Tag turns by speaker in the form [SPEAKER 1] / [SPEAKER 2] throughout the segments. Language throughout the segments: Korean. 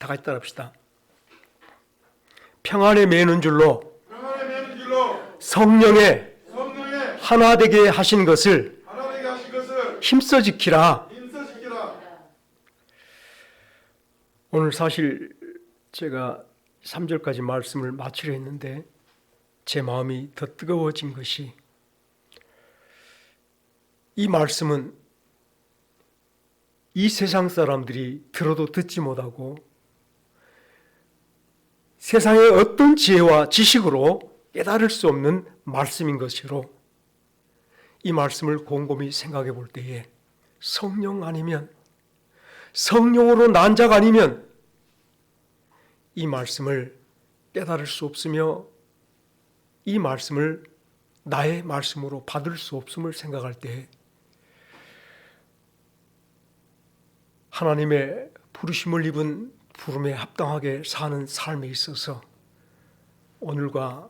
[SPEAKER 1] 다 같이 따라합시다. 평안에 매는 줄로 성령의 하나 되게 하신 것을 힘써 지키라. 오늘 사실 제가 3절까지 말씀을 마치려 했는데 제 마음이 더 뜨거워진 것이, 이 말씀은 이 세상 사람들이 들어도 듣지 못하고 세상의 어떤 지혜와 지식으로 깨달을 수 없는 말씀인 것으로, 이 말씀을 곰곰이 생각해 볼 때에 성령 아니면, 성령으로 난 자가 아니면 이 말씀을 깨달을 수 없으며 이 말씀을 나의 말씀으로 받을 수 없음을 생각할 때 하나님의 부르심을 입은 부름에 합당하게 사는 삶에 있어서 오늘과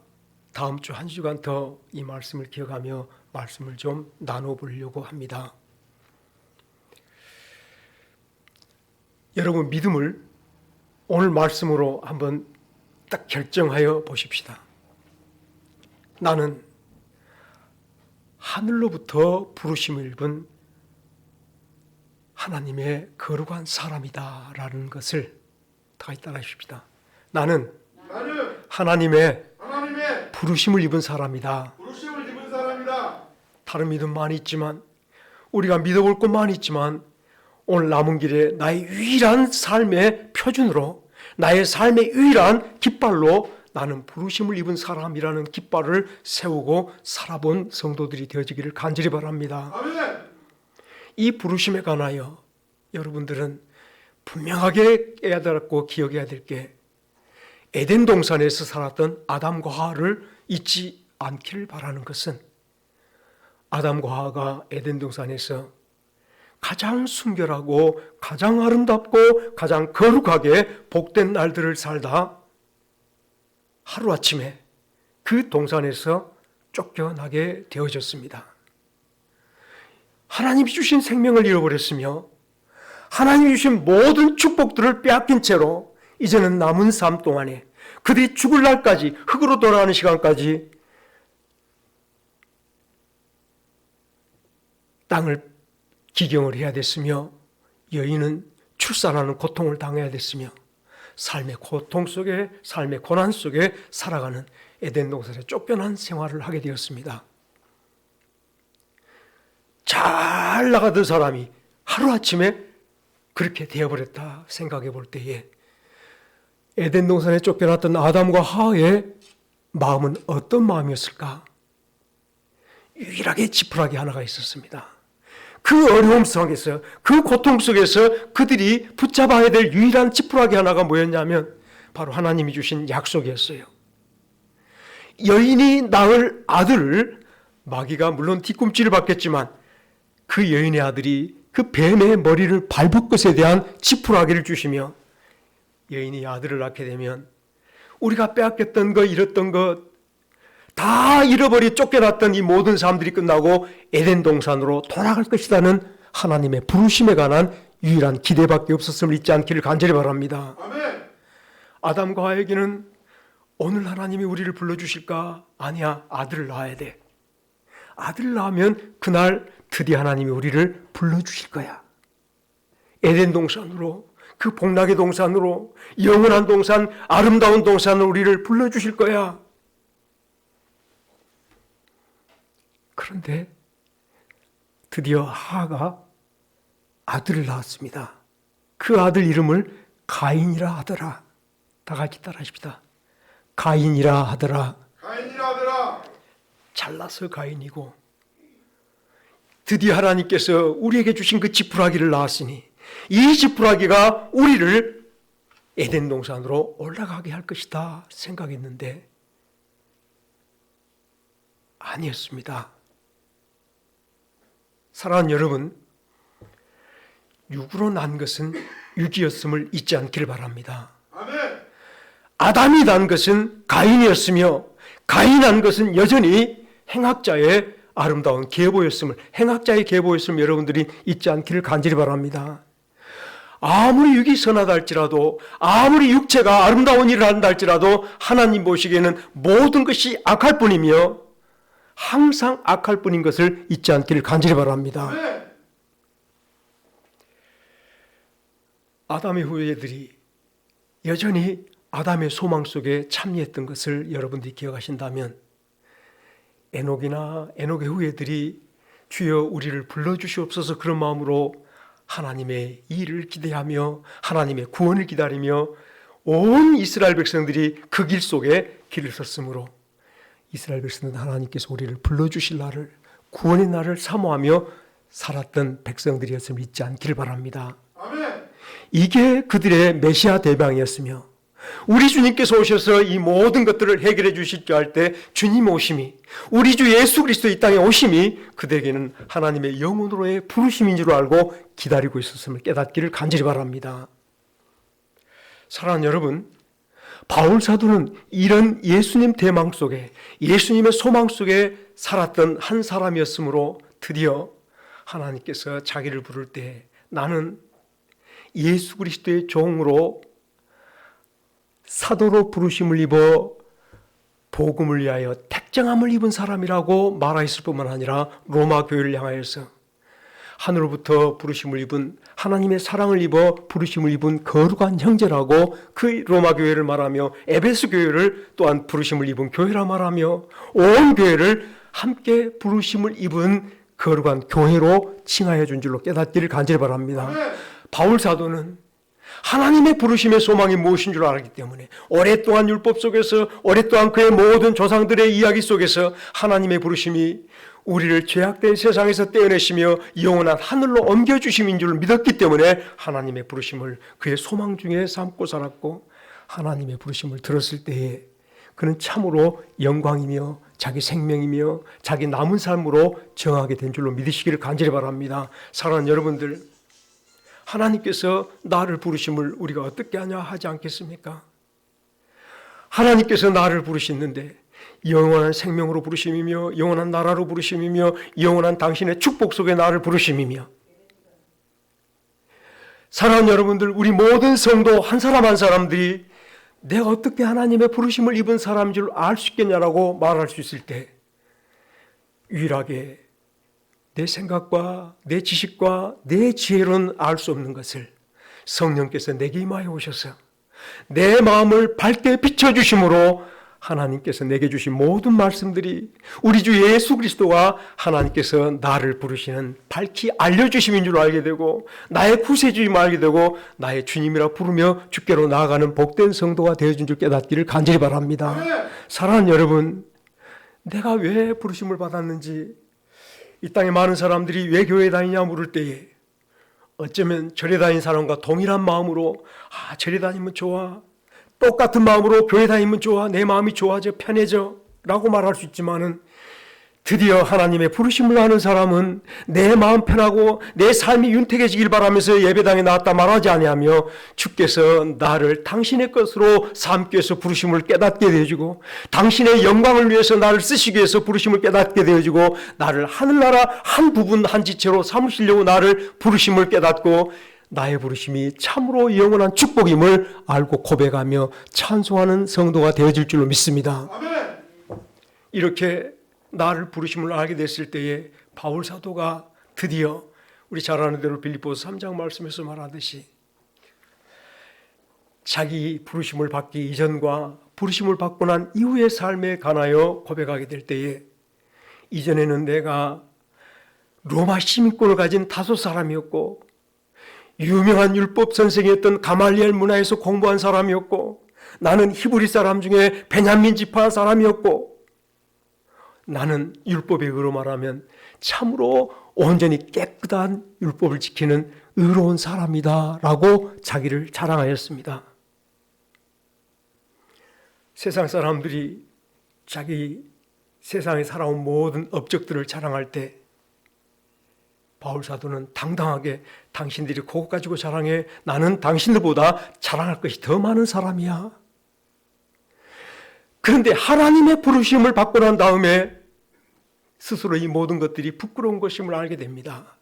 [SPEAKER 1] 다음 주 한 주간 더 이 말씀을 기억하며 말씀을 좀 나눠보려고 합니다. 여러분, 믿음을 오늘 말씀으로 한번 딱 결정하여 보십시다. 나는 하늘로부터 부르심을 입은 하나님의 거룩한 사람이다 라는 것을 다 같이 따라하십시다. 나는 하나님의 부르심을 입은 사람이다. 다른 믿음 많이 있지만, 우리가 믿어볼 것 많이 있지만, 오늘 남은 길에 나의 유일한 삶의 표준으로, 나의 삶의 유일한 깃발로 나는 부르심을 입은 사람이라는 깃발을 세우고 살아본 성도들이 되어지기를 간절히 바랍니다. 아멘. 이 부르심에 관하여 여러분들은 분명하게 깨달았고 기억해야 될 게, 에덴 동산에서 살았던 아담과 하와를 잊지 않기를 바라는 것은, 아담과 하와가 에덴 동산에서 가장 순결하고 가장 아름답고 가장 거룩하게 복된 날들을 살다 하루아침에 그 동산에서 쫓겨나게 되어졌습니다. 하나님이 주신 생명을 잃어버렸으며 하나님이 주신 모든 축복들을 빼앗긴 채로 이제는 남은 삶 동안에 그들이 죽을 날까지, 흙으로 돌아가는 시간까지 땅을 기경을 해야 됐으며, 여인은 출산하는 고통을 당해야 됐으며, 삶의 고통 속에, 삶의 고난 속에 살아가는 에덴 동산에 쫓겨난 생활을 하게 되었습니다. 잘 나가던 사람이 하루아침에 그렇게 되어버렸다 생각해 볼 때에, 에덴 동산에 쫓겨났던 아담과 하와의 마음은 어떤 마음이었을까? 유일하게 지푸라기 하나가 있었습니다. 그 어려움 속에서, 그 고통 속에서 그들이 붙잡아야 될 유일한 지푸라기 하나가 뭐였냐면 바로 하나님이 주신 약속이었어요. 여인이 낳을 아들을, 마귀가 물론 뒤꿈치를 받겠지만 그 여인의 아들이 그 뱀의 머리를 밟을 것에 대한 지푸라기를 주시며, 여인이 아들을 낳게 되면 우리가 빼앗겼던 것, 잃었던 것 다 잃어버리 쫓겨났던 이 모든 사람들이 끝나고 에덴 동산으로 돌아갈 것이라는 하나님의 부르심에 관한 유일한 기대밖에 없었음을 잊지 않기를 간절히 바랍니다. 아멘. 아담과 하와에게는 오늘 하나님이 우리를 불러주실까? 아니야, 아들을 낳아야 돼. 아들을 낳으면 그날 드디어 하나님이 우리를 불러주실 거야. 에덴 동산으로, 그 복락의 동산으로, 영원한 동산, 아름다운 동산으로 우리를 불러주실 거야. 그런데 드디어 하와가 아들을 낳았습니다. 그 아들 이름을 가인이라 하더라. 다 같이 따라하십시다. 가인이라 하더라. 가인이라 하더라. 잘나서 가인이고, 드디어 하나님께서 우리에게 주신 그 지푸라기를 낳았으니 이 지푸라기가 우리를 에덴 동산으로 올라가게 할 것이다 생각했는데 아니었습니다. 사랑하는 여러분, 육으로 난 것은 육이었음을 잊지 않기를 바랍니다. 아멘. 아담이 난 것은 가인이었으며 가인이 난 것은 여전히 행악자의 아름다운 계보였음을, 행악자의 계보였음을 여러분들이 잊지 않기를 간절히 바랍니다. 아무리 육이 선하다 할지라도, 아무리 육체가 아름다운 일을 한다 할지라도 하나님 보시기에는 모든 것이 악할 뿐이며 항상 악할 뿐인 것을 잊지 않기를 간절히 바랍니다. 아담의 후예들이 여전히 아담의 소망 속에 참여했던 것을 여러분들이 기억하신다면, 에녹의 후예들이 주여 우리를 불러주시옵소서 그런 마음으로 하나님의 일을 기대하며 하나님의 구원을 기다리며 온 이스라엘 백성들이 그 길 속에 길을 섰으므로 이스라엘 백성들은 하나님께서 우리를 불러주실 날을, 구원의 날을 사모하며 살았던 백성들이었음을 잊지 않기를 바랍니다. 아멘. 이게 그들의 메시아 대방이었으며, 우리 주님께서 오셔서 이 모든 것들을 해결해 주실 줄 알 때 주님 오심이, 우리 주 예수 그리스도 이 땅에 오심이 그들에게는 하나님의 영혼으로의 부르심인 줄 알고 기다리고 있었음을 깨닫기를 간절히 바랍니다. 사랑하는 여러분, 바울 사도는 이런 예수님 대망 속에, 예수님의 소망 속에 살았던 한 사람이었으므로 드디어 하나님께서 자기를 부를 때 나는 예수 그리스도의 종으로 사도로 부르심을 입어 복음을 위하여 택정함을 입은 사람이라고 말하였을 뿐만 아니라 로마 교회를 향하여서 하늘로부터 부르심을 입은, 하나님의 사랑을 입어 부르심을 입은 거룩한 형제라고 그 로마 교회를 말하며 에베소 교회를 또한 부르심을 입은 교회라 말하며 온 교회를 함께 부르심을 입은 거룩한 교회로 칭하여 준 줄로 깨닫기를 간절히 바랍니다. 바울 사도는 하나님의 부르심의 소망이 무엇인 줄 알았기 때문에 오랫동안 율법 속에서, 오랫동안 그의 모든 조상들의 이야기 속에서 하나님의 부르심이 우리를 죄악된 세상에서 떼어내시며 영원한 하늘로 옮겨주심인 줄 믿었기 때문에 하나님의 부르심을 그의 소망 중에 삼고 살았고, 하나님의 부르심을 들었을 때에 그는 참으로 영광이며 자기 생명이며 자기 남은 삶으로 정하게 된 줄로 믿으시기를 간절히 바랍니다. 사랑하는 여러분들, 하나님께서 나를 부르심을 우리가 어떻게 하냐 하지 않겠습니까? 하나님께서 나를 부르시는데 영원한 생명으로 부르심이며 영원한 나라로 부르심이며 영원한 당신의 축복 속에 나를 부르심이며, 사랑하는 여러분들, 우리 모든 성도 한 사람 한 사람들이 내가 어떻게 하나님의 부르심을 입은 사람인 줄 알 수 있겠냐라고 말할 수 있을 때, 유일하게 내 생각과 내 지식과 내 지혜로는 알 수 없는 것을 성령께서 내게 임하여 오셔서 내 마음을 밝게 비춰주심으로 하나님께서 내게 주신 모든 말씀들이 우리 주 예수 그리스도가 하나님께서 나를 부르시는 밝히 알려주심인 줄 알게 되고, 나의 구세주임을 알게 되고, 나의 주님이라 부르며 주께로 나아가는 복된 성도가 되어준 줄 깨닫기를 간절히 바랍니다. 사랑하는 여러분, 내가 왜 부르심을 받았는지, 이 땅에 많은 사람들이 왜 교회에 다니냐 물을 때에 어쩌면 절에 다니는 사람과 동일한 마음으로 절에 다니면 좋아, 똑같은 마음으로 교회 다니면 좋아, 내 마음이 좋아져, 편해져 라고 말할 수 있지만은, 드디어 하나님의 부르심을 아는 사람은 내 마음 편하고 내 삶이 윤택해지길 바라면서 예배당에 나왔다 말하지 아니하며 주께서 나를 당신의 것으로 삼기 위해서 부르심을 깨닫게 되어지고, 당신의 영광을 위해서 나를 쓰시기 위해서 부르심을 깨닫게 되어지고, 나를 하늘나라 한 부분 한 지체로 삼으시려고 나를 부르심을 깨닫고, 나의 부르심이 참으로 영원한 축복임을 알고 고백하며 찬송하는 성도가 되어질 줄로 믿습니다. 아멘. 이렇게 나를 부르심을 알게 됐을 때에 바울 사도가 드디어 우리 잘 아는 대로 빌립보서 3장 말씀에서 말하듯이 자기 부르심을 받기 이전과 부르심을 받고 난 이후의 삶에 관하여 고백하게 될 때에, 이전에는 내가 로마 시민권을 가진 다소 사람이었고 유명한 율법 선생이었던 가말리엘 문화에서 공부한 사람이었고, 나는 히브리 사람 중에 베냐민 지파 사람이었고, 나는 율법의 의로 말하면 참으로 온전히 깨끗한 율법을 지키는 의로운 사람이다 라고 자기를 자랑하였습니다. 세상 사람들이 자기 세상에 살아온 모든 업적들을 자랑할 때 바울 사도는 당당하게 당신들이 그것 가지고 자랑해, 나는 당신들보다 자랑할 것이 더 많은 사람이야. 그런데 하나님의 부르심을 받고 난 다음에 스스로 이 모든 것들이 부끄러운 것임을 알게 됩니다.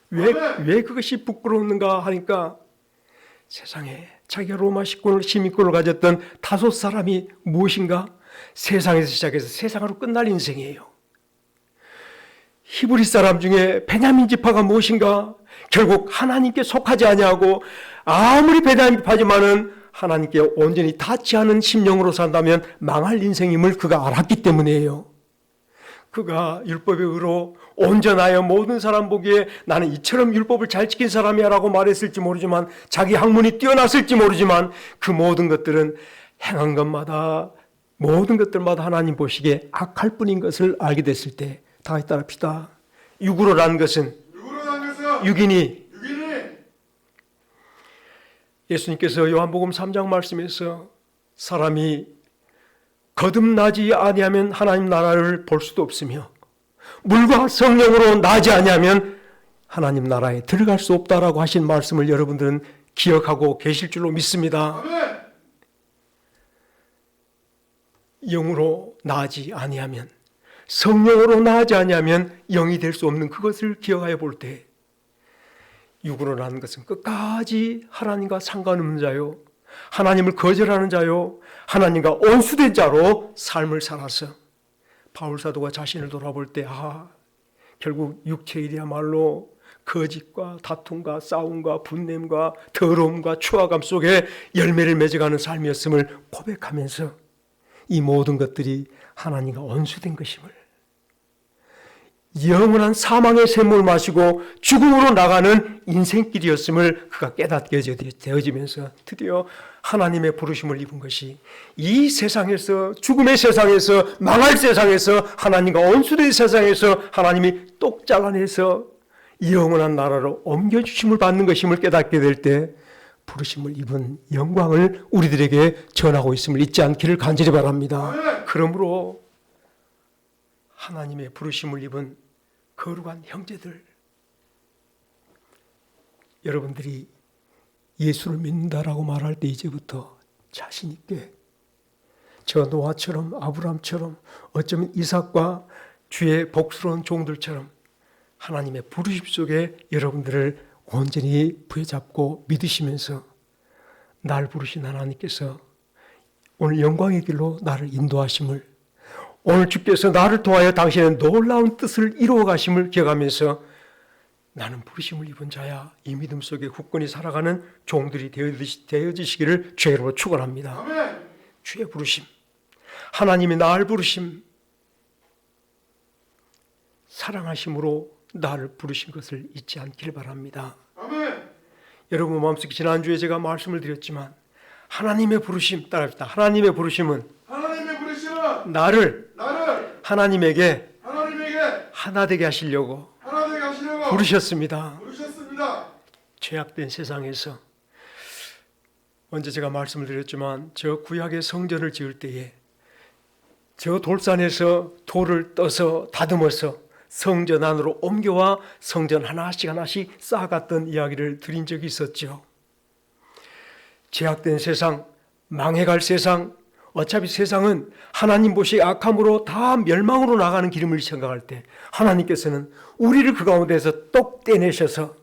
[SPEAKER 1] 왜 그것이 부끄러웠는가 하니까 세상에 자기가 로마 시민권을 가졌던 5사람이 무엇인가? 세상에서 시작해서 세상으로 끝날 인생이에요. 히브리 사람 중에 베냐민 지파가 무엇인가? 결국 하나님께 속하지 아니하고 아무리 베냐민 지파지만은 하나님께 온전히 닿지 않은 심령으로 산다면 망할 인생임을 그가 알았기 때문이에요. 그가 율법의 의로 온전하여 모든 사람 보기에 나는 이처럼 율법을 잘 지킨 사람이야 라고 말했을지 모르지만, 자기 학문이 뛰어났을지 모르지만, 그 모든 것들은 행한 것마다 모든 것들마다 하나님 보시기에 악할 뿐인 것을 알게 됐을 때, 다 같이 따라합시다. 육으로 난 것은 육이니. 예수님께서 요한복음 3장 말씀에서 사람이 거듭나지 아니하면 하나님 나라를 볼 수도 없으며 물과 성령으로 나지 아니하면 하나님 나라에 들어갈 수 없다라고 하신 말씀을 여러분들은 기억하고 계실 줄로 믿습니다. 영으로 나지 아니하면, 성령으로 나지 아니하면 영이 될 수 없는 그것을 기억하여 볼 때, 육으로 난 것은 끝까지 하나님과 상관없는 자요, 하나님을 거절하는 자요, 하나님과 온수된 자로 삶을 살아서 바울사도가 자신을 돌아볼 때, 결국 육체일이야말로 거짓과 다툼과 싸움과 분냄과 더러움과 추악감 속에 열매를 맺어가는 삶이었음을 고백하면서 이 모든 것들이 하나님과 온수된 것임을, 영원한 사망의 샘물 마시고 죽음으로 나가는 인생길이었음을 그가 깨닫게 되어지면서 드디어 하나님의 부르심을 입은 것이, 이 세상에서, 죽음의 세상에서, 망할 세상에서, 하나님과 온수된 세상에서 하나님이 똑 잘라내서 영원한 나라로 옮겨주심을 받는 것임을 깨닫게 될 때, 부르심을 입은 영광을 우리들에게 전하고 있음을 잊지 않기를 간절히 바랍니다. 그러므로 하나님의 부르심을 입은 거룩한 형제들, 여러분들이 예수를 믿는다라고 말할 때 이제부터 자신 있게 저 노아처럼, 아브라함처럼, 어쩌면 이삭과 주의 복스러운 종들처럼 하나님의 부르심 속에 여러분들을 온전히 부여잡고 믿으시면서, 날 부르신 하나님께서 오늘 영광의 길로 나를 인도하심을, 오늘 주께서 나를 통하여 당신의 놀라운 뜻을 이루어 가심을 기억하면서, 나는 부르심을 입은 자야, 이 믿음 속에 굳건히 살아가는 종들이 되어지시기를 주의로 축원합니다. 아멘. 주의 부르심, 하나님의 나를 부르심, 사랑하심으로 나를 부르신 것을 잊지 않기를 바랍니다. 아멘. 여러분 마음속에 지난주에 제가 말씀을 드렸지만, 하나님의 부르심, 따라합시다. 하나님의 부르심은 나를 하나님에게 하나 되게 하시려고 부르셨습니다. 죄악된 세상에서, 언제 제가 말씀을 드렸지만, 저 구약의 성전을 지을 때에 저 돌산에서 돌을 떠서 다듬어서 성전 안으로 옮겨와 성전 하나씩 하나씩 쌓아갔던 이야기를 드린 적이 있었죠. 죄악된 세상, 망해갈 세상, 어차피 세상은 하나님 보시기에 악함으로 다 멸망으로 나가는 길임을 생각할 때, 하나님께서는 우리를 그 가운데서 똑 떼내셔서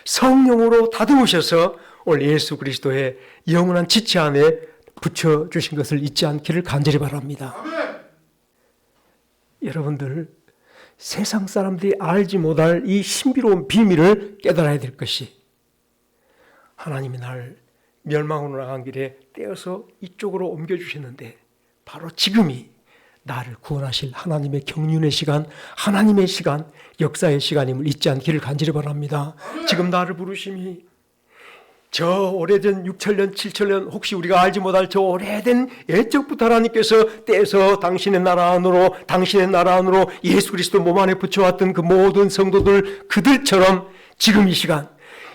[SPEAKER 1] 성령으로 다듬으셔서 오늘 예수 그리스도의 영원한 지체 안에 붙여주신 것을 잊지 않기를 간절히 바랍니다. 아멘. 여러분들, 세상 사람들이 알지 못할 이 신비로운 비밀을 깨달아야 될 것이, 하나님이 날 멸망으로 나간 길에 떼어서 이쪽으로 옮겨주셨는데, 바로 지금이 나를 구원하실 하나님의 경륜의 시간, 하나님의 시간, 역사의 시간임을 잊지 않기를 간절히 바랍니다. 지금 나를 부르심이 저 오래전 6천년, 7천년, 혹시 우리가 알지 못할 저 오래된 옛적부터 하나님께서 떼서 당신의 나라 안으로 예수 그리스도 몸 안에 붙여왔던 그 모든 성도들, 그들처럼 지금 이 시간,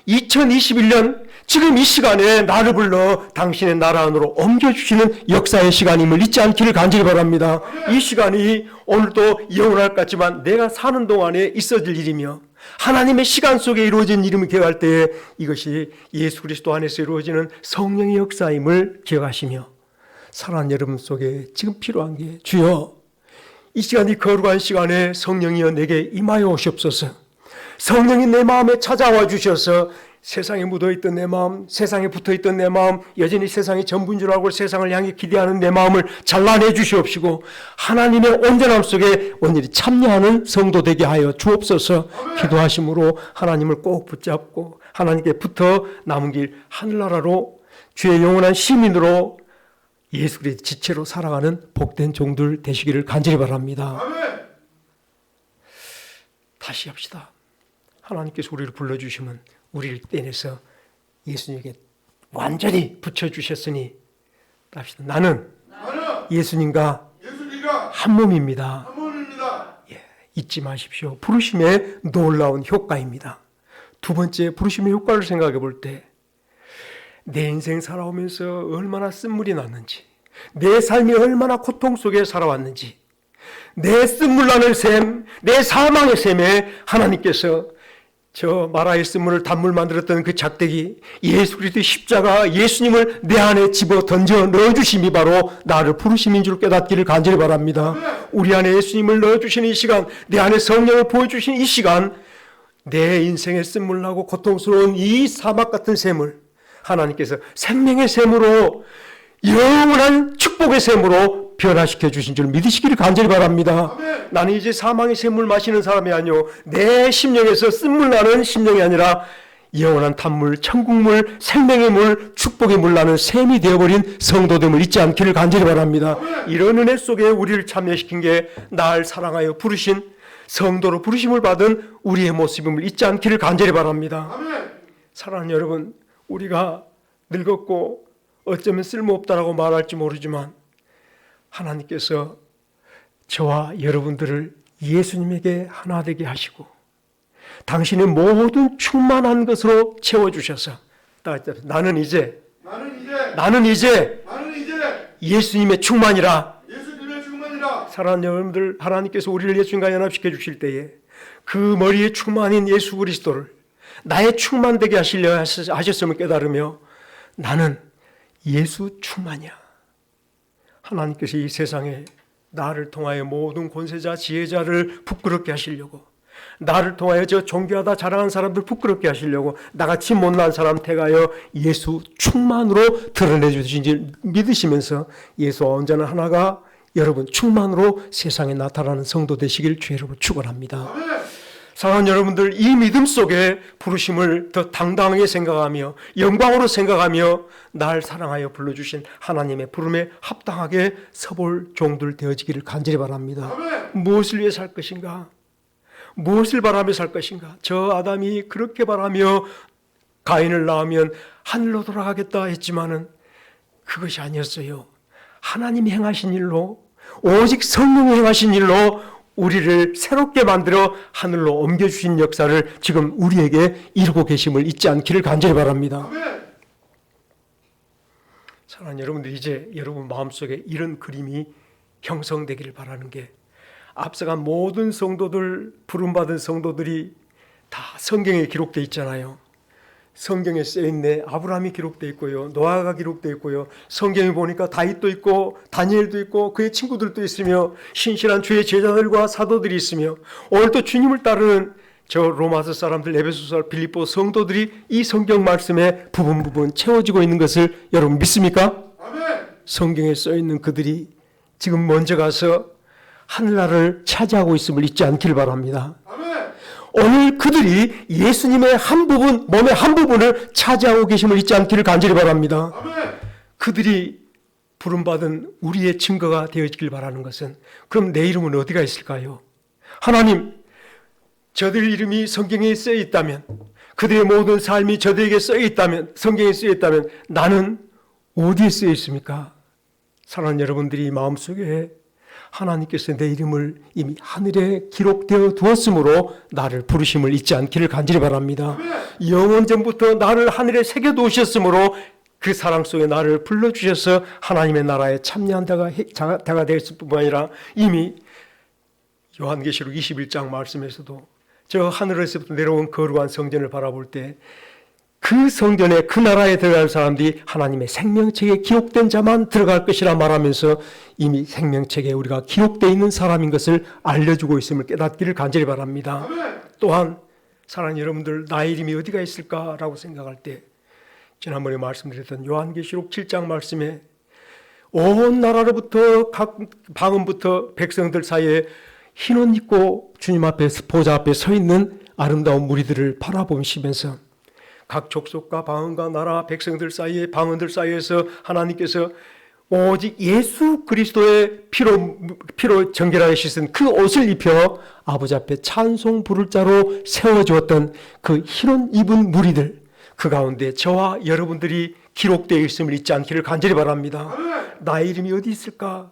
[SPEAKER 1] 2021년 지금 이 시간에 나를 불러 당신의 나라 안으로 옮겨주시는 역사의 시간임을 잊지 않기를 간절히 바랍니다. 이 시간이 오늘도 영원할 것 같지만 내가 사는 동안에 있어질 일이며, 하나님의 시간 속에 이루어진 일임을 기억할 때에 이것이 예수 그리스도 안에서 이루어지는 성령의 역사임을 기억하시며, 사랑하는 여러분 속에 지금 필요한 게, 주여 이 시간이 거룩한 시간에 성령이여 내게 임하여 오시옵소서. 성령이 내 마음에 찾아와 주셔서 세상에 묻어있던 내 마음, 세상에 붙어있던 내 마음, 여전히 세상이 전부인 줄 알고 세상을 향해 기대하는 내 마음을 잘라내 주시옵시고 하나님의 온전함 속에 온전히 참여하는 성도 되게 하여 주옵소서. 기도하심으로 하나님을 꼭 붙잡고 하나님께 붙어 남은 길 하늘나라로 주의 영원한 시민으로 예수 그리스도의 지체로 살아가는 복된 종들 되시기를 간절히 바랍니다. 다시 합시다. 하나님께서 우리를 불러주시면 우리를 떼내서 예수님에게 완전히 붙여주셨으니 합시다. 나는 예수님과 한 몸입니다. 예, 잊지 마십시오. 부르심의 놀라운 효과입니다. 두 번째, 부르심의 효과를 생각해 볼 때 내 인생 살아오면서 얼마나 쓴물이 났는지, 내 삶이 얼마나 고통 속에 살아왔는지, 내 쓴물 나는 샘, 내 사망의 샘에 하나님께서 저 마라의 쓴물을 단물 만들었던 그 작대기, 예수 그리스도의 십자가, 예수님을 내 안에 집어 던져 넣어주심이 바로 나를 부르심인 줄 깨닫기를 간절히 바랍니다. 우리 안에 예수님을 넣어주시는 이 시간, 내 안에 성령을 보여주시는 이 시간, 내 인생에 쓴물 나고 고통스러운 이 사막 같은 샘을 하나님께서 생명의 샘으로, 영원한 축복의 샘으로 변화시켜 주신 줄 믿으시기를 간절히 바랍니다. 나는 이제 사망의 샘물 마시는 사람이 아니요, 내 심령에서 쓴물 나는 심령이 아니라 영원한 탄물, 천국물, 생명의 물, 축복의 물 나는 샘이 되어버린 성도됨을 잊지 않기를 간절히 바랍니다. 이런 은혜 속에 우리를 참여시킨 게 날 사랑하여 부르신 성도로 부르심을 받은 우리의 모습임을 잊지 않기를 간절히 바랍니다. 사랑하는 여러분, 우리가 늙었고 어쩌면 쓸모없다라고 말할지 모르지만 하나님께서 저와 여러분들을 예수님에게 하나 되게 하시고 당신의 모든 충만한 것으로 채워주셔서 나는 이제 예수님의 충만이라. 사랑하는 여러분들, 하나님께서 우리를 예수님과 연합시켜 주실 때에 그 머리에 충만인 예수 그리스도를 나의 충만되게 하시려 하셨음을 깨달으며 나는 예수 충만이야. 하나님께서 이 세상에 나를 통하여 모든 권세자, 지혜자를 부끄럽게 하시려고, 나를 통하여 저 존귀하다 자랑한 사람들 부끄럽게 하시려고 나같이 못난 사람 택하여 예수 충만으로 드러내 주신지 믿으시면서 예수와 언제나 하나가 여러분 충만으로 세상에 나타나는 성도 되시길 주의 이름으로 축원합니다. 사랑하는 여러분들, 이 믿음 속에 부르심을 더 당당하게 생각하며 영광으로 생각하며 날 사랑하여 불러주신 하나님의 부름에 합당하게 서볼 종들 되어지기를 간절히 바랍니다. 무엇을 위해 살 것인가? 무엇을 바라며 살 것인가? 저 아담이 그렇게 바라며 가인을 낳으면 하늘로 돌아가겠다 했지만은 그것이 아니었어요. 하나님이 행하신 일로, 오직 성령이 행하신 일로 우리를 새롭게 만들어 하늘로 옮겨주신 역사를 지금 우리에게 이루고 계심을 잊지 않기를 간절히 바랍니다. 사랑하는 여러분들, 이제 여러분 마음속에 이런 그림이 형성되기를 바라는 게, 앞서간 모든 성도들, 부름받은 성도들이 다 성경에 기록되어 있잖아요. 성경에 쓰여있네. 아브라함이 기록되어 있고요, 노아가 기록되어 있고요, 성경에 보니까 다윗도 있고 다니엘도 있고 그의 친구들도 있으며 신실한 주의 제자들과 사도들이 있으며 오늘 또 주님을 따르는 저 로마서 사람들, 에베소서, 빌립보 성도들이 이 성경 말씀에 부분 채워지고 있는 것을 여러분 믿습니까? 아멘. 성경에 써있는 그들이 지금 먼저 가서 하늘나라를 차지하고 있음을 잊지 않기를 바랍니다. 오늘 그들이 예수님의 한 부분, 몸의 한 부분을 차지하고 계심을 잊지 않기를 간절히 바랍니다. 그들이 부름받은 우리의 증거가 되어지길 바라는 것은, 그럼 내 이름은 어디가 있을까요? 하나님, 저들 이름이 성경에 쓰여 있다면, 그들의 모든 삶이 저들에게 쓰여 있다면, 성경에 쓰여 있다면 나는 어디에 쓰여 있습니까? 사랑하는 여러분들이 마음속에 하나님께서 내 이름을 이미 하늘에 기록되어 두었으므로 나를 부르심을 잊지 않기를 간절히 바랍니다. 영원 전부터 나를 하늘에 새겨두셨으므로 그 사랑 속에 나를 불러주셔서 하나님의 나라에 참여한 자가 되었을 뿐만 아니라 이미 요한계시록 21장 말씀에서도 저 하늘에서부터 내려온 거룩한 성전을 바라볼 때 그 성전에, 그 나라에 들어갈 사람들이 하나님의 생명책에 기록된 자만 들어갈 것이라 말하면서 이미 생명책에 우리가 기록되어 있는 사람인 것을 알려주고 있음을 깨닫기를 간절히 바랍니다. 또한 사랑하는 여러분들, 나의 이름이 어디가 있을까라고 생각할 때 지난번에 말씀드렸던 요한계시록 7장 말씀에 온 나라로부터 각 방언부터 백성들 사이에 흰옷 입고 주님 앞에 보좌 앞에 서 있는 아름다운 무리들을 바라보시면서 각 족속과 방언과 나라 백성들 사이에 방언들 사이에서 하나님께서 오직 예수 그리스도의 피로 정결하게 씻은 그 옷을 입혀 아버지 앞에 찬송 부를 자로 세워주었던 그 흰옷 입은 무리들, 그 가운데 저와 여러분들이 기록되어 있음을 잊지 않기를 간절히 바랍니다. 나의 이름이 어디 있을까?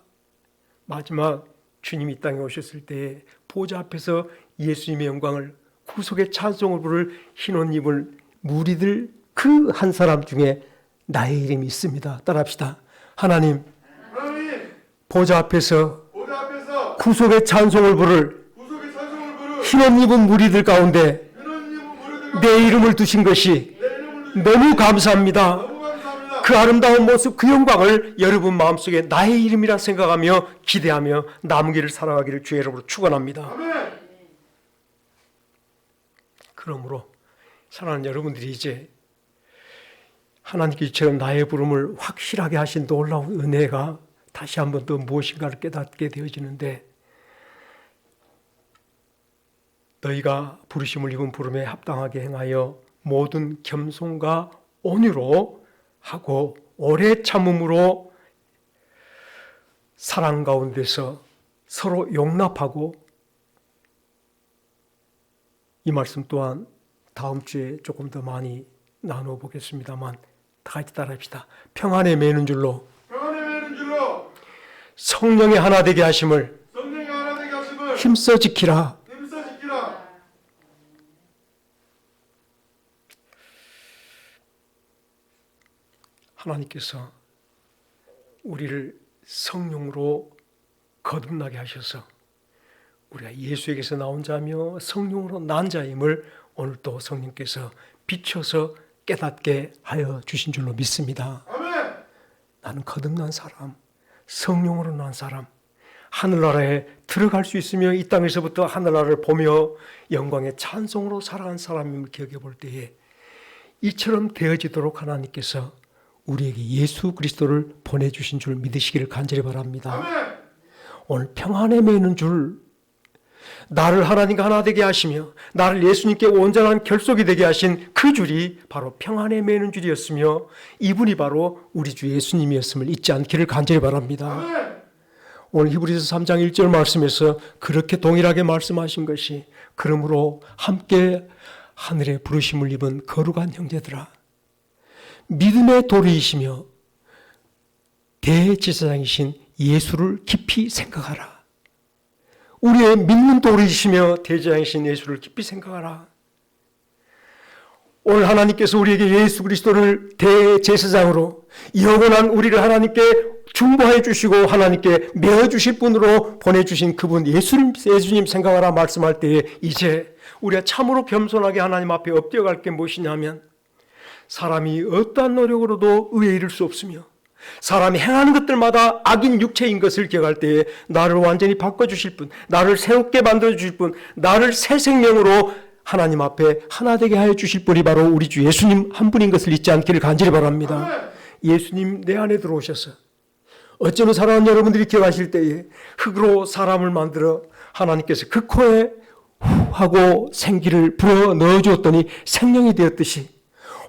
[SPEAKER 1] 마지막 주님이 이 땅에 오셨을 때 보좌 앞에서 예수님의 영광을 구속의 찬송을 부를 흰옷 입을 무리들 그 한 사람 중에 나의 이름이 있습니다. 따라합시다. 하나님, 보좌 앞에서 구속의 찬송을 부를 흰옷 입은 무리들 가운데 내 이름을 두신 것이 너무 감사합니다. 그 아름다운 모습, 그 영광을 여러분 마음속에 나의 이름이라 생각하며 기대하며 남은 길을 살아가기를 주의 이름으로 축원합니다. 그러므로 사랑하는 여러분들이 이제 하나님께 이처럼 나의 부름을 확실하게 하신 놀라운 은혜가 다시 한 번 더 무엇인가를 깨닫게 되어지는데, 너희가 부르심을 입은 부름에 합당하게 행하여 모든 겸손과 온유로 하고 오래 참음으로 사랑 가운데서 서로 용납하고, 이 말씀 또한 다음 주에 조금 더 많이 나누어 보겠습니다만 다 같이 따라합시다. 평안에 매는 줄로 성령의 하나 되게 하심을 힘써 지키라. 하나님께서 우리를 성령으로 거듭나게 하셔서 우리가 예수에게서 나온 자며 성령으로 난 자임을 오늘 또 성령께서 비춰서 깨닫게 하여 주신 줄로 믿습니다. 아멘. 나는 거듭난 사람, 성령으로 난 사람, 하늘나라에 들어갈 수 있으며 이 땅에서부터 하늘나라를 보며 영광의 찬송으로 살아간 사람임을 기억해 볼 때에 이처럼 되어지도록 하나님께서 우리에게 예수 그리스도를 보내주신 줄 믿으시기를 간절히 바랍니다. 아멘. 오늘 평안에 매는 줄, 나를 하나님과 하나 되게 하시며 나를 예수님께 온전한 결속이 되게 하신 그 줄이 바로 평안에 매는 줄이었으며 이분이 바로 우리 주 예수님이었음을 잊지 않기를 간절히 바랍니다. 아멘. 오늘 히브리서 3장 1절 말씀에서 그렇게 동일하게 말씀하신 것이, 그러므로 함께 하늘의 부르심을 입은 거룩한 형제들아, 믿음의 도리이시며 대제사장이신 예수를 깊이 생각하라. 우리의 믿는 도리이시며 대제사장이신 예수를 깊이 생각하라. 오늘 하나님께서 우리에게 예수 그리스도를 대제사장으로 영원한 우리를 하나님께 중보해 주시고 하나님께 메어주실 분으로 보내주신 그분 예수님 생각하라 말씀할 때에 이제 우리가 참으로 겸손하게 하나님 앞에 엎드려갈 게 무엇이냐면, 사람이 어떠한 노력으로도 의에 이를 수 없으며 사람이 행하는 것들마다 악인 육체인 것을 기억할 때에 나를 완전히 바꿔주실 분, 나를 새롭게 만들어주실 분, 나를 새 생명으로 하나님 앞에 하나 되게 하여 주실 분이 바로 우리 주 예수님 한 분인 것을 잊지 않기를 간절히 바랍니다. 예수님 내 안에 들어오셔서 어쩌면 사랑하는 여러분들이 기억하실 때에 흙으로 사람을 만들어 하나님께서 그 코에 후 하고 생기를 불어 넣어주었더니 생명이 되었듯이,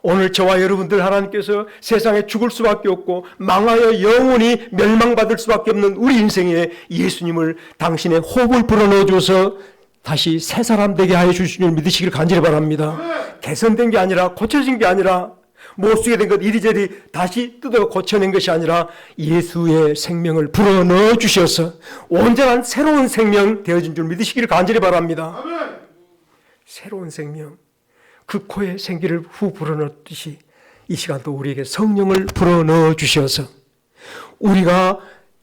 [SPEAKER 1] 오늘 저와 여러분들 하나님께서 세상에 죽을 수밖에 없고 망하여 영원히 멸망받을 수밖에 없는 우리 인생에 예수님을 당신의 호흡을 불어넣어 줘서 다시 새 사람 되게 하여 주신 줄 믿으시길 간절히 바랍니다. 개선된 게 아니라, 고쳐진 게 아니라, 못쓰게 된 것 이리저리 다시 뜯어 고쳐낸 것이 아니라 예수의 생명을 불어넣어 주셔서 온전한 새로운 생명 되어진 줄 믿으시기를 간절히 바랍니다. 아멘. 새로운 생명, 그 코에 생기를 후 불어넣듯이 이 시간도 우리에게 성령을 불어넣어 주셔서 우리가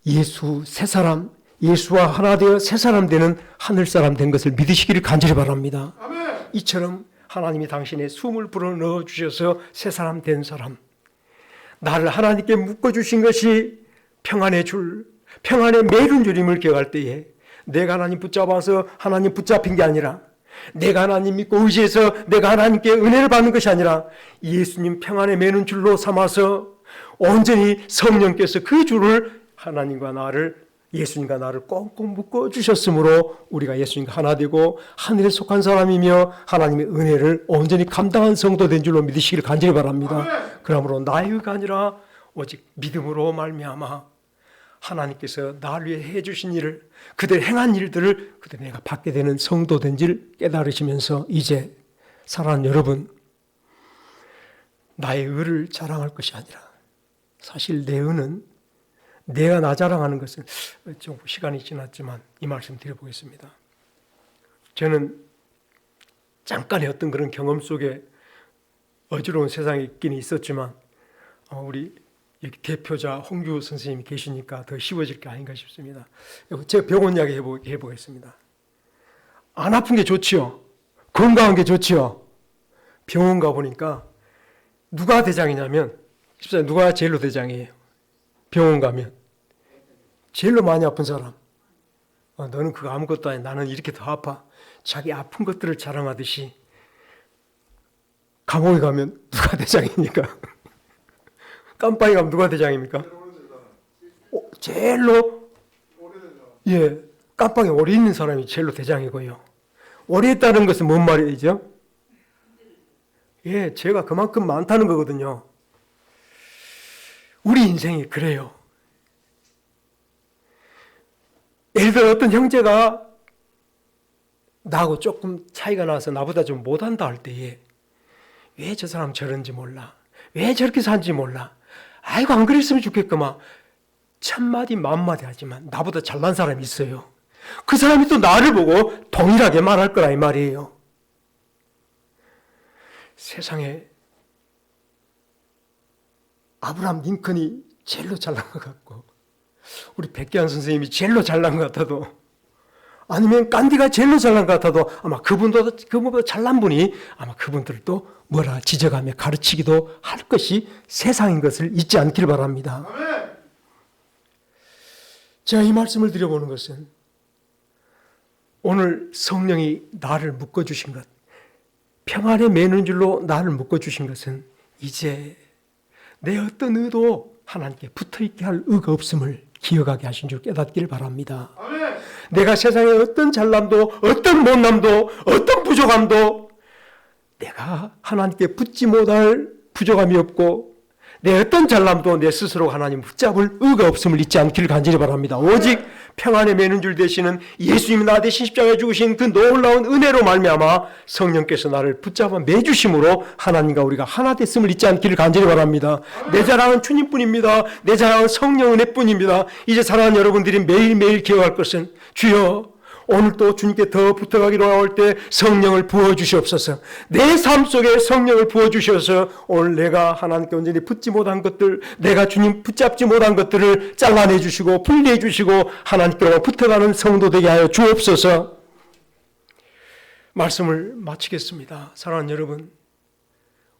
[SPEAKER 1] 예수 새 사람, 예수와 하나 되어 새 사람 되는 하늘 사람 된 것을 믿으시기를 간절히 바랍니다. 아멘. 이처럼 하나님이 당신의 숨을 불어넣어 주셔서 새 사람 된 사람, 나를 하나님께 묶어주신 것이 평안의 줄, 평안의 매른 줄임을 기억할 때에 내가 하나님 붙잡아서 하나님 붙잡힌 게 아니라 내가 하나님 믿고 의지해서 내가 하나님께 은혜를 받는 것이 아니라 예수님 평안에 매는 줄로 삼아서 온전히 성령께서 그 줄을 하나님과 나를, 예수님과 나를 꽁꽁 묶어 주셨으므로 우리가 예수님과 하나 되고 하늘에 속한 사람이며 하나님의 은혜를 온전히 감당한 성도 된 줄로 믿으시기를 간절히 바랍니다. 그러므로 나의 의가 아니라 오직 믿음으로 말미암아 하나님께서 나를 위해 해주신 일을, 그들 행한 일들을 그들 내가 받게 되는 성도 된 줄 깨달으시면서 이제 사랑하는 여러분, 나의 의를 자랑할 것이 아니라, 사실 내 의는 내가 나 자랑하는 것은 좀 시간이 지났지만 이 말씀 드려보겠습니다. 저는 잠깐의 어떤 그런 경험 속에 어지러운 세상에 있긴 있었지만 우리 여기 대표자 홍규 선생님이 계시니까 더 쉬워질 게 아닌가 싶습니다. 제가 병원 이야기 해보겠습니다. 안 아픈 게 좋지요. 건강한 게 좋지요. 병원 가보니까 누가 대장이냐면, 집사님 누가 제일로 대장이에요? 병원 가면 제일로 많이 아픈 사람. 너는 그거 아무것도 아니야. 나는 이렇게 더 아파. 자기 아픈 것들을 자랑하듯이 감옥에 가면 누가 대장입니까? 깜빵에 가면 누가 대장입니까? 제일로, 예, 깜빵에 오래 있는 사람이 제일로 대장이고요. 오래 있다는 것은 뭔 말이죠? 예, 죄가 그만큼 많다는 거거든요. 우리 인생이 그래요. 예를 들어 어떤 형제가 나하고 조금 차이가 나서 나보다 좀 못한다 할 때에 왜 저 사람 저런지 몰라. 왜 저렇게 사는지 몰라. 아이고 안 그랬으면 좋겠구만. 천마디 만마디 하지만 나보다 잘난 사람이 있어요. 그 사람이 또 나를 보고 동일하게 말할 거라 이 말이에요. 세상에 아브라함 링컨이 제일로 잘난 것 같고 우리 백기환 선생님이 제일로 잘난 것 같아도, 아니면 깐디가 제일로 잘난 것 같아도 아마 그분보다 잘난 분이 아마 그분들도 뭐라 지적하며 가르치기도 할 것이 세상인 것을 잊지 않기를 바랍니다. 제가 이 말씀을 드려보는 것은 오늘 성령이 나를 묶어주신 것, 평안에 매는 줄로 나를 묶어주신 것은 이제 내 어떤 의도 하나님께 붙어있게 할 의가 없음을 기억하게 하신 줄 깨닫기를 바랍니다. 아멘. 내가 세상에 어떤 잘남도 어떤 못남도 어떤 부족함도 내가 하나님께 붙지 못할 부족함이 없고 내 어떤 잘남도 내 스스로 하나님 붙잡을 의가 없음을 잊지 않기를 간절히 바랍니다. 오직 평안에 매는 줄 되시는 예수님이 나 대신 십자가에 죽으신 그 놀라운 은혜로 말미암아 성령께서 나를 붙잡아 매주심으로 하나님과 우리가 하나 됐음을 잊지 않기를 간절히 바랍니다. 내 자랑은 주님뿐입니다. 내 자랑은 성령 은혜뿐입니다. 이제 사랑하는 여러분들이 매일매일 기억할 것은 주여 오늘도 주님께 더 붙어가기로 나올 때 성령을 부어주시옵소서. 내 삶 속에 성령을 부어주셔서 오늘 내가 하나님께 온전히 붙지 못한 것들, 내가 주님 붙잡지 못한 것들을 잘라내 주시고 분리해 주시고 하나님께로 붙어가는 성도 되게 하여 주옵소서. 말씀을 마치겠습니다. 사랑하는 여러분,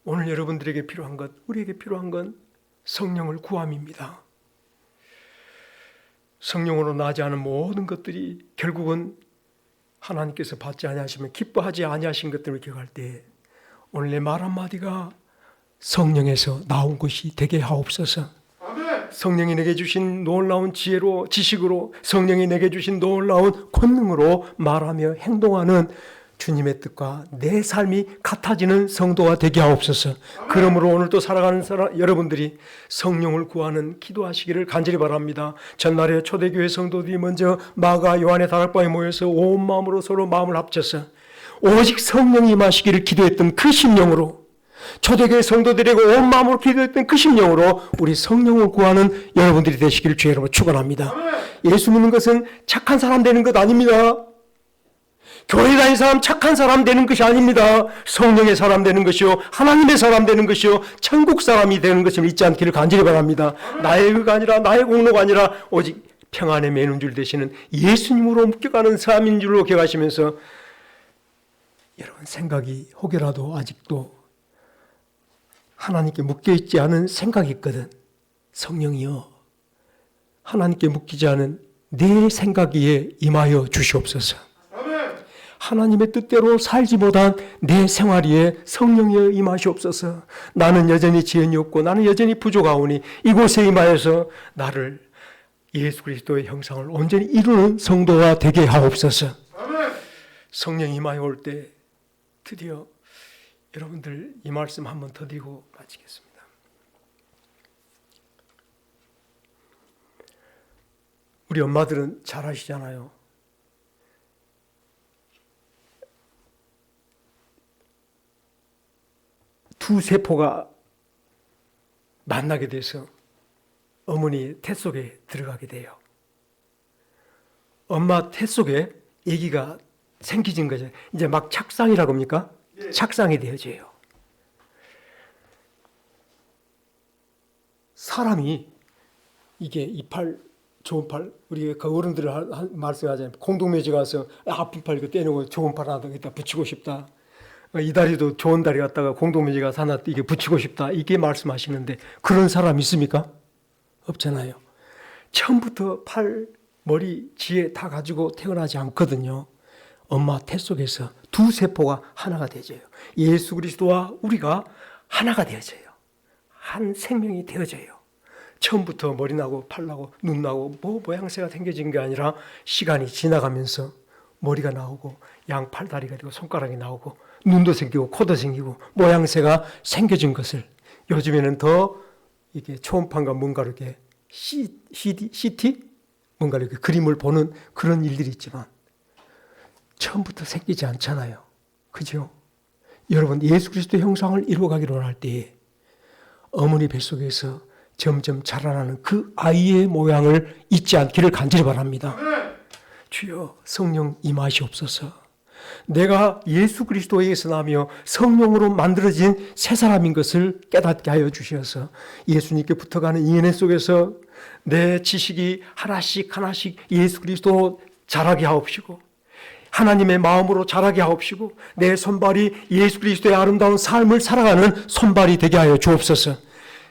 [SPEAKER 1] 오늘 여러분들에게 필요한 것, 우리에게 필요한 건 성령을 구함입니다. 성령으로 나지 않은 모든 것들이 결국은 하나님께서 받지 아니하시면 기뻐하지 아니하신 것들을 기억할 때 오늘 내 말 한마디가 성령에서 나온 것이 되게 하옵소서. 성령이 내게 주신 놀라운 지혜로, 지식으로, 성령이 내게 주신 놀라운 권능으로 말하며 행동하는 주님의 뜻과 내 삶이 같아지는 성도가 되게 하옵소서. 그러므로 오늘도 살아가는 여러분들이 성령을 구하는 기도하시기를 간절히 바랍니다. 전날에 초대교회 성도들이 먼저 마가 요한의 다락방에 모여서 온 마음으로 서로 마음을 합쳐서 오직 성령이 임하시기를 기도했던 그 심령으로, 초대교회 성도들에게 온 마음으로 기도했던 그 심령으로 우리 성령을 구하는 여러분들이 되시기를 주의 이름으로 축원합니다. 예수 믿는 것은 착한 사람 되는 것 아닙니다. 교회 다니는 사람 착한 사람 되는 것이 아닙니다. 성령의 사람 되는 것이요, 하나님의 사람 되는 것이요, 천국 사람이 되는 것을 잊지 않기를 간절히 바랍니다. 나의 의가 아니라, 나의 공로가 아니라 오직 평안에 매는 줄 되시는 예수님으로 묶여가는 삶인 줄로 기억하시면서 여러분 생각이 혹여라도 아직도 하나님께 묶여있지 않은 생각이 있거든. 성령이여 하나님께 묶이지 않은 내 생각 위에 임하여 주시옵소서. 하나님의 뜻대로 살지 못한 내 생활 위에 성령의 임하시옵소서. 나는 여전히 지연이 없고 나는 여전히 부족하오니 이곳에 임하여서 나를 예수 그리스도의 형상을 온전히 이루는 성도가 되게 하옵소서. 성령이 임하여 올 때 드디어 여러분들 이 말씀 한 번 더 드리고 마치겠습니다. 우리 엄마들은 잘 아시잖아요. 두 세포가 만나게 돼서 어머니 태 속에 들어가게 돼요. 엄마 태 속에 아기가 생기진 거죠. 이제 막 착상이라고 합니까? 착상이 되어져요. 사람이 이게 이 팔, 좋은 팔, 우리 그 어른들 말씀하잖아요. 공동묘지 가서 아픈 팔 이거 떼놓고 좋은 팔 하나 여기다 붙이고 싶다. 이 다리도 좋은 다리 갖다가 공동묘지 가서 하나 이게 붙이고 싶다. 이게 말씀하시는데 그런 사람 있습니까? 없잖아요. 처음부터 팔, 머리, 지혜 다 가지고 태어나지 않거든요. 엄마 태 속에서 두 세포가 하나가 되어져요. 예수 그리스도와 우리가 하나가 되어져요. 한 생명이 되어져요. 처음부터 머리 나고 팔 나고 눈 나고 모양새가 생겨진 게 아니라 시간이 지나가면서 머리가 나오고 양 팔다리가 되고 손가락이 나오고 눈도 생기고 코도 생기고 모양새가 생겨진 것을 요즘에는 더 이게 초음파인가 뭔가 이렇게 CT 뭔가 이렇게 그림을 보는 그런 일들이 있지만 처음부터 생기지 않잖아요. 그죠? 여러분 예수 그리스도의 형상을 이루어가기로 할 때에 어머니 뱃속에서 점점 자라나는 그 아이의 모양을 잊지 않기를 간절히 바랍니다. 주여 성령 임하시옵소서. 내가 예수 그리스도에게서 나며 성령으로 만들어진 새 사람인 것을 깨닫게 하여 주셔서 예수님께 붙어가는 인연 속에서 내 지식이 하나씩 하나씩 예수 그리스도로 자라게 하옵시고 하나님의 마음으로 자라게 하옵시고 내 손발이 예수 그리스도의 아름다운 삶을 살아가는 손발이 되게 하여 주옵소서.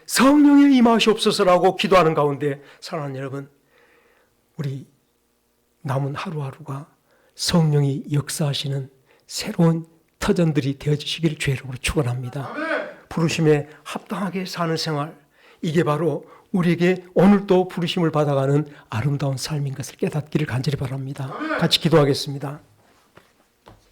[SPEAKER 1] 성령의 임하시옵소서라고 기도하는 가운데 사랑하는 여러분, 우리 남은 하루하루가 성령이 역사하시는 새로운 터전들이 되어지시기를 주의 이름으로 축원합니다. 부르심에 합당하게 사는 생활, 이게 바로 우리에게 오늘도 부르심을 받아가는 아름다운 삶인 것을 깨닫기를 간절히 바랍니다. 같이 기도하겠습니다.